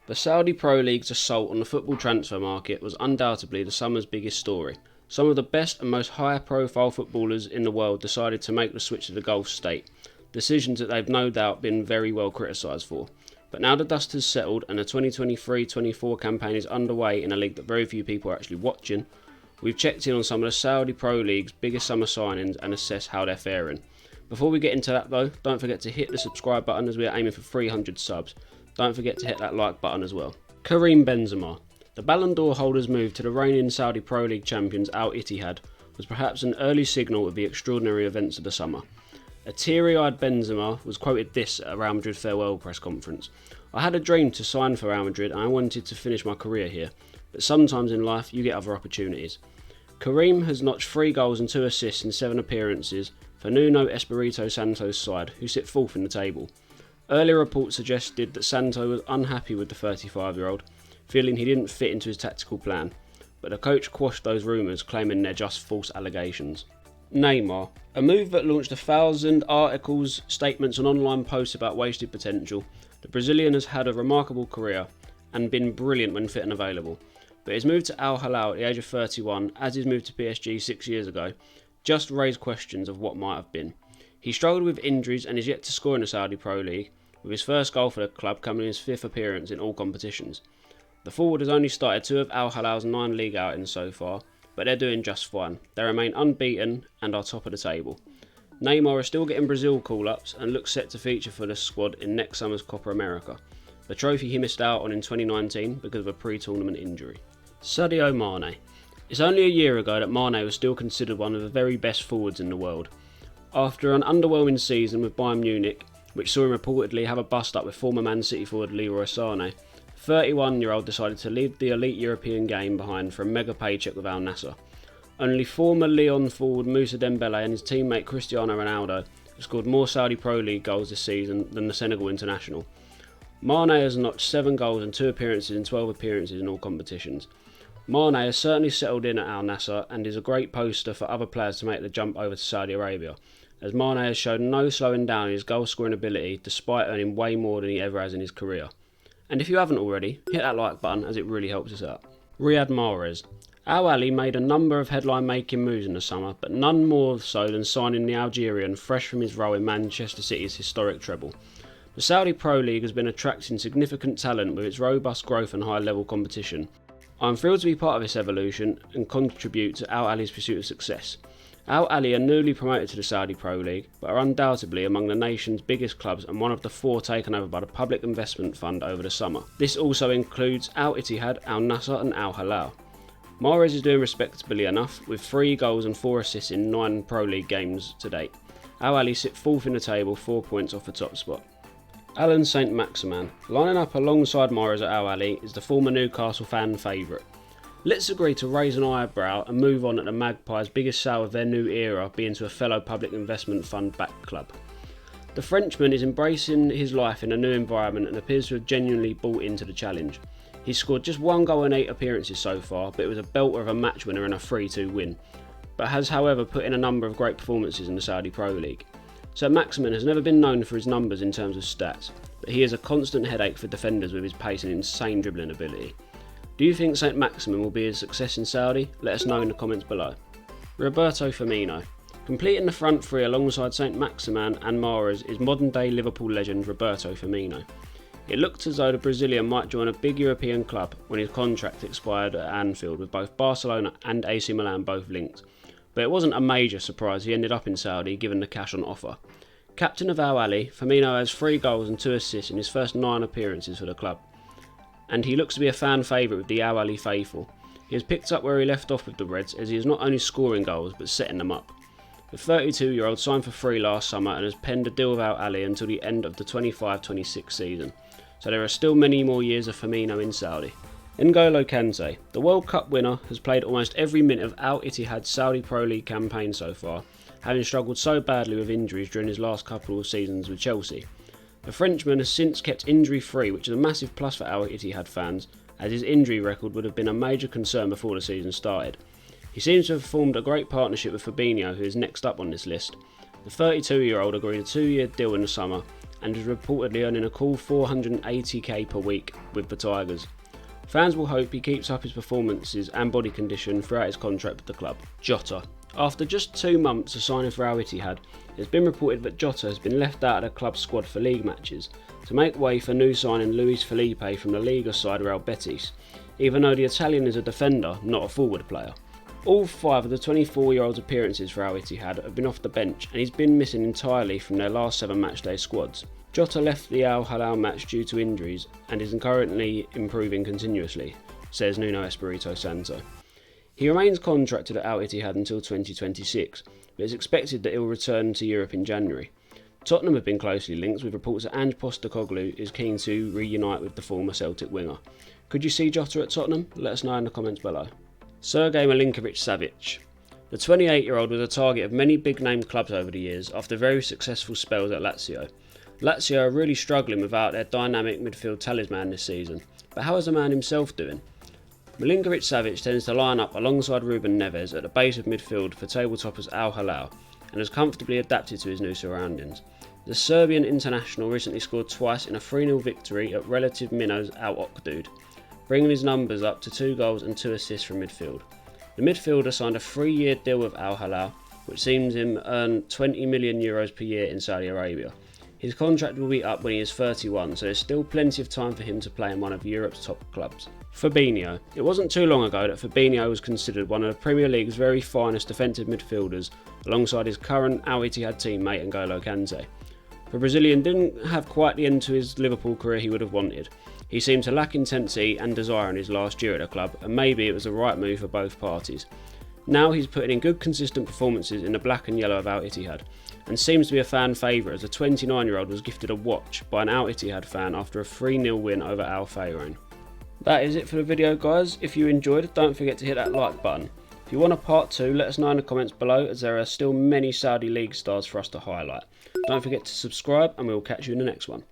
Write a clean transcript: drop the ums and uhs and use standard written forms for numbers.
The Saudi Pro League's assault on the football transfer market was undoubtedly the summer's biggest story. Some of the best and most high-profile footballers in the world decided to make the switch to the Gulf state, decisions that they've no doubt been very well criticised for. But now the dust has settled and the 2023-24 campaign is underway in a league that very few people are actually watching, we've checked in on some of the Saudi Pro League's biggest summer signings and assess how they're faring. Before we get into that though, don't forget to hit the subscribe button as we are aiming for 300 subs. Don't forget to hit that like button as well. Karim Benzema. The Ballon d'Or holder's move to the reigning Saudi Pro League champions Al-Ittihad was perhaps an early signal of the extraordinary events of the summer. A teary-eyed Benzema was quoted this at a Real Madrid farewell press conference. "I had a dream to sign for Real Madrid and I wanted to finish my career here, but sometimes in life you get other opportunities." Karim has notched 3 goals and 2 assists in 7 appearances for Nuno Espirito Santo's side, who sit 4th in the table. Earlier reports suggested that Santo was unhappy with the 35-year-old, feeling he didn't fit into his tactical plan, but the coach quashed those rumours, claiming they're just false allegations. Neymar. A move that launched 1,000 articles, statements and online posts about wasted potential. The Brazilian has had a remarkable career and been brilliant when fit and available, but his move to Al Hilal at the age of 31, as his move to PSG 6 years ago, just raised questions of what might have been. He struggled with injuries and is yet to score in the Saudi Pro League, with his first goal for the club coming in his 5th appearance in all competitions. The forward has only started 2 of Al Hilal's 9 league outings so far, but they're doing just fine. They remain unbeaten and are top of the table. Neymar is still getting Brazil call-ups and looks set to feature for the squad in next summer's Copa America, the trophy he missed out on in 2019 because of a pre-tournament injury. Sadio Mane. It's only a year ago that Mane was still considered one of the very best forwards in the world. After an underwhelming season with Bayern Munich, which saw him reportedly have a bust-up with former Man City forward Leroy Sané, the 31-year-old decided to leave the elite European game behind for a mega paycheck with Al Nassr. Only former Lyon forward Moussa Dembele and his teammate Cristiano Ronaldo have scored more Saudi Pro League goals this season than the Senegal international. Mane has notched 7 goals and 2 appearances in 12 appearances in all competitions. Mane has certainly settled in at Al Nassr and is a great poster for other players to make the jump over to Saudi Arabia, as Mane has shown no slowing down in his goal scoring ability despite earning way more than he ever has in his career. And if you haven't already, hit that like button as it really helps us out. Riyad Mahrez. Al Ahly made a number of headline making moves in the summer, but none more so than signing the Algerian fresh from his role in Manchester City's historic treble. The Saudi Pro League has been attracting significant talent with its robust growth and high level competition. I am thrilled to be part of this evolution and contribute to Al Ahly's pursuit of success. Al Ahly are newly promoted to the Saudi Pro League, but are undoubtedly among the nation's biggest clubs and one of the 4 taken over by the Public Investment Fund over the summer. This also includes Al-Ittihad, Al Nassr and Al Hilal. Mahrez is doing respectably enough, with 3 goals and 4 assists in 9 Pro League games to date. Al Ahly sit 4th in the table, 4 points off the top spot. Alan St Maximin. Lining up alongside Mahrez at Al Ahly is the former Newcastle fan favourite. Let's agree to raise an eyebrow and move on at the Magpies' biggest sale of their new era being to a fellow Public Investment Fund backed club. The Frenchman is embracing his life in a new environment and appears to have genuinely bought into the challenge. He's scored just 1 goal in 8 appearances so far, but it was a belter of a match winner and a 3-2 win, but has however put in a number of great performances in the Saudi Pro League. St Maximin has never been known for his numbers in terms of stats, but he is a constant headache for defenders with his pace and insane dribbling ability. Do you think St Maximin will be a success in Saudi? Let us know in the comments below. Roberto Firmino. Completing the front 3 alongside St Maximin and Mahrez is modern day Liverpool legend Roberto Firmino. It looked as though the Brazilian might join a big European club when his contract expired at Anfield, with both Barcelona and AC Milan both linked. But it wasn't a major surprise he ended up in Saudi given the cash on offer. Captain of Al Ahly, Firmino has 3 goals and 2 assists in his first 9 appearances for the club, and he looks to be a fan favourite with the Al Ahly faithful. He has picked up where he left off with the Reds, as he is not only scoring goals but setting them up. The 32-year-old signed for free last summer and has penned a deal with Al Ahly until the end of the 25-26 season, so there are still many more years of Firmino in Saudi. N'Golo Kante. The World Cup winner has played almost every minute of Al-Ittihad's Saudi Pro League campaign so far, having struggled so badly with injuries during his last couple of seasons with Chelsea. The Frenchman has since kept injury-free, which is a massive plus for Al-Ittihad fans, as his injury record would have been a major concern before the season started. He seems to have formed a great partnership with Fabinho, who is next up on this list. The 32-year-old agreed a 2-year deal in the summer, and is reportedly earning a cool $480k per week with the Tigers. Fans will hope he keeps up his performances and body condition throughout his contract with the club. Jota. After just 2 months of signing for Al Ittihad, it's been reported that Jota has been left out of the club's squad for league matches to make way for new signing Luis Felipe from the Liga side Real Betis, even though the Italian is a defender, not a forward player. All 5 of the 24-year-old's appearances for Al Ittihad have been off the bench, and he's been missing entirely from their last 7 matchday squads. Jota left the Al Hilal match due to injuries and is currently improving continuously, says Nuno Espirito Santo. He remains contracted at Al Ittihad until 2026, but it's expected that he will return to Europe in January. Tottenham have been closely linked, with reports that Ange Postecoglou is keen to reunite with the former Celtic winger. Could you see Jota at Tottenham? Let us know in the comments below. Sergej Milinkovic-Savic. The 28-year-old was a target of many big-name clubs over the years after very successful spells at Lazio. Lazio are really struggling without their dynamic midfield talisman this season, but how is the man himself doing? Milinkovic-Savic tends to line up alongside Ruben Neves at the base of midfield for table toppers Al Hilal and has comfortably adapted to his new surroundings. The Serbian international recently scored twice in a 3-0 victory at relative minnows Al Okdud, bringing his numbers up to 2 goals and 2 assists from midfield. The midfielder signed a 3-year deal with Al Hilal, which sees him earn €20 million per year in Saudi Arabia. His contract will be up when he is 31, so there's still plenty of time for him to play in one of Europe's top clubs. Fabinho. It wasn't too long ago that Fabinho was considered one of the Premier League's very finest defensive midfielders, alongside his current Al Ittihad teammate N'Golo Kante. The Brazilian didn't have quite the end to his Liverpool career he would have wanted. He seemed to lack intensity and desire in his last year at the club, and maybe it was the right move for both parties. Now he's putting in good consistent performances in the black and yellow of Al Ittihad, and seems to be a fan favourite, as the 29-year-old was gifted a watch by an Al Ittihad fan after a 3-0 win over Al Fayron. That is it for the video, guys. If you enjoyed, don't forget to hit that like button. If you want a part 2, let us know in the comments below, as there are still many Saudi League stars for us to highlight. Don't forget to subscribe, and we will catch you in the next one.